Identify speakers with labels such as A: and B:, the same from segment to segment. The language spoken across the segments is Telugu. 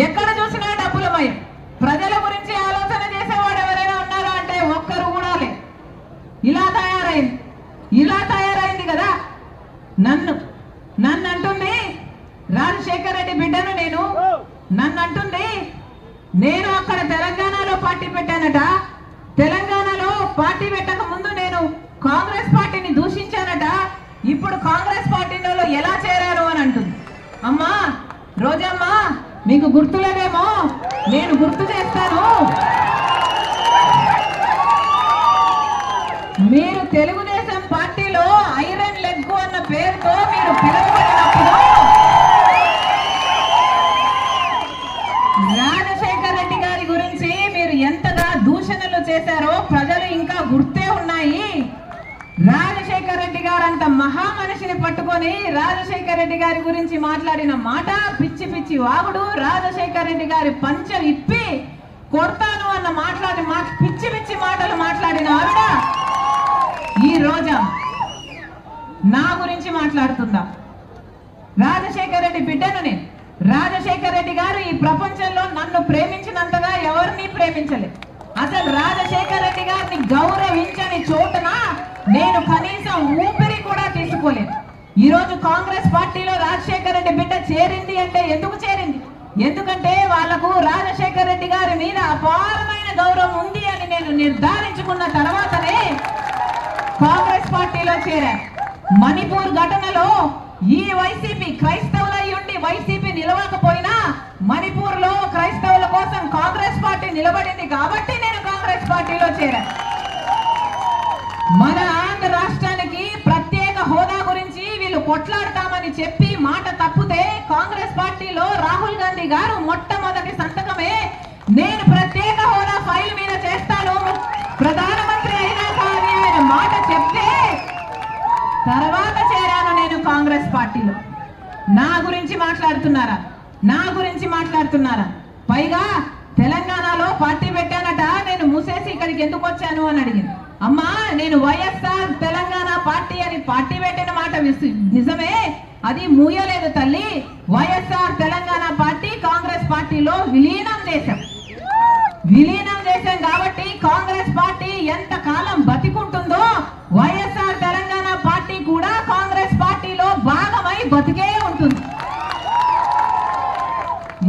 A: ఎక్కడ చూసినా డబ్బులమయం. ప్రజల గురించి ఆలోచన చేసేవాడు ఎవరైనా ఉన్నారా అంటే ఒక్కరు కూడా లేదు. ఇలా తయారైంది కదా. నన్ను అంటుంది రాజశేఖర్ రెడ్డి బిడ్డను నన్ను అంటుంది నేను అక్కడ తెలంగాణలో పార్టీ పెట్టానట. తెలంగాణలో పార్టీ పెట్టక ముందు నేను కాంగ్రెస్ పార్టీని దూషించానట. ఇప్పుడు కాంగ్రెస్ పార్టీలో ఎలా చేరాను అని అంటుంది. అమ్మా రోజమ్మా, మీకు గుర్తులేదేమో, నేను గుర్తు చేస్తాను. మీరు తెలుగుదేశం పార్టీలో ఐరన్ లెగ్ అన్న పేరుతో మీరు పిలువబడినప్పుడు రాజశేఖర్ రెడ్డి గారి గురించి మీరు ఎంతగా దూషణలు చేశారో ప్రజలు ఇంకా గుర్తే ఉన్నాయి. రాజశేఖర్ రెడ్డి గారు అంత మహా మనిషిని పట్టుకొని రాజశేఖర్ రెడ్డి గారి గురించి మాట్లాడిన మాట పిచ్చి పిచ్చి వాగుడు. రాజశేఖర్ రెడ్డి గారి పంచ విప్పి కొడతాను అన్న పిచ్చి పిచ్చి మాటలు మాట్లాడిన ఆవిడ ఈ రోజా నా గురించి మాట్లాడుతుందా? రాజశేఖర్ రెడ్డి బిడ్డను నేను. రాజశేఖర్ రెడ్డి గారు ఈ ప్రపంచంలో నన్ను ప్రేమించినంతగా ఎవరిని ప్రేమించలేదు. అసలు రాజశేఖర్ రెడ్డి గారిని గౌరవించని చోటున నేను కనీసం ఊపిరి కూడా తీసుకోలేదు. ఈ రోజు కాంగ్రెస్ పార్టీలో రాజశేఖర్ రెడ్డి బిడ్డ చేరింది అంటే ఎందుకు చేరింది? ఎందుకంటే వాళ్లకు రాజశేఖర్ రెడ్డి గారి మీద అపారమైన గౌరవం ఉంది అని నేను నిర్ధారించుకున్న తర్వాతనే కాంగ్రెస్ పార్టీలో చేరాను. మణిపూర్ ఘటనలో ఈ వైసీపీ క్రైస్తవులై ఉండి వైసీపీ నిలవకపోయినా మణిపూర్ లో క్రైస్తవుల కోసం కాంగ్రెస్ పార్టీ నిలబడింది కాబట్టి నేను కాంగ్రెస్ పార్టీలో చేరాను. మన ఆంధ్ర రాష్ట్రానికి ప్రత్యేక హోదా గురించి వీళ్ళు కొట్లాడతామని చెప్పి మాట తప్పితే కాంగ్రెస్ పార్టీలో రాహుల్ గాంధీ గారు మొట్టమొదటి సంతకమే నేను ప్రత్యేక హోదా ఫైల్ మీద చేస్తాను ప్రధానమంత్రి అయినా కానీ ఆయన మాట చెప్తే తర్వాత చేరాను నేను కాంగ్రెస్ పార్టీలో. నా గురించి మాట్లాడుతున్నారా? పైగా తెలంగాణలో పార్టీ పెట్టానట, నేను మూసేసి ఇక్కడికి ఎందుకు వచ్చాను అని అడిగింది. అమ్మా నేను వైఎస్ఆర్ తెలంగాణ పార్టీ అని పార్టీ పెట్టిన మాట నిజమే, అది మూయలేదు తల్లి. వైఎస్ఆర్ తెలంగాణ పార్టీ కాంగ్రెస్ పార్టీలో విలీనం చేశాం కాబట్టి కాంగ్రెస్ పార్టీ ఎంత కాలం బతికుంటుందో వైఎస్ఆర్ తెలంగాణ పార్టీ కూడా కాంగ్రెస్ పార్టీలో భాగమై బతికే ఉంటుంది.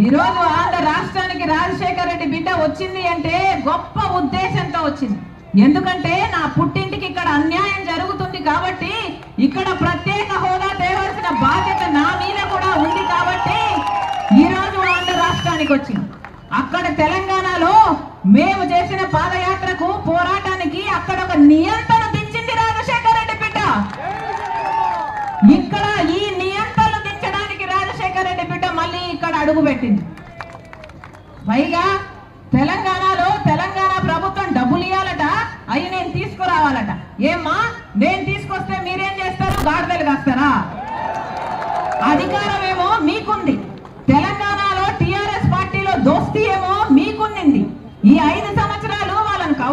A: ఈరోజు ఆంధ్ర రాష్ట్రానికి రాజశేఖర్ రెడ్డి బిడ్డ వచ్చింది అంటే గొప్ప ఉద్దేశంతో వచ్చింది. ఎందుకంటే నా పుట్టింటికి ఇక్కడ అన్యాయం జరుగుతుంది కాబట్టి ఇక్కడ ప్రత్యేక హోదా తేవాల్సిన బాధ్యత నా మీద కూడా ఉంది కాబట్టి ఈరోజు ఆంధ్ర రాష్ట్రానికి వచ్చింది. అక్కడ తెలంగాణలో మేము చేసిన పాదయాత్రకు పోరాటానికి అక్కడ ఒక నియంత్రణ దించింది రాజశేఖర్ రెడ్డి బిడ్డ. ఇక్కడ ఈ నియంత్రణ దించడానికి రాజశేఖర్ రెడ్డి బిడ్డ మళ్ళీ ఇక్కడ అడుగు పెట్టింది. పైగా తెలంగాణలో తెలంగాణ ప్రభుత్వం డబ్బులు ఇవ్వాలట, అవి నేను తీసుకురావాలట. ఏమ్మా నేను తీసుకొస్తే మీరేం చేస్తారు? గాడిదలు కాస్తారా? అధికారం ఏమో మీకుంది, తెలంగాణలో టిఆర్ఎస్ పార్టీలో దోస్తీ ఏమో మీకుంది. ఈ 5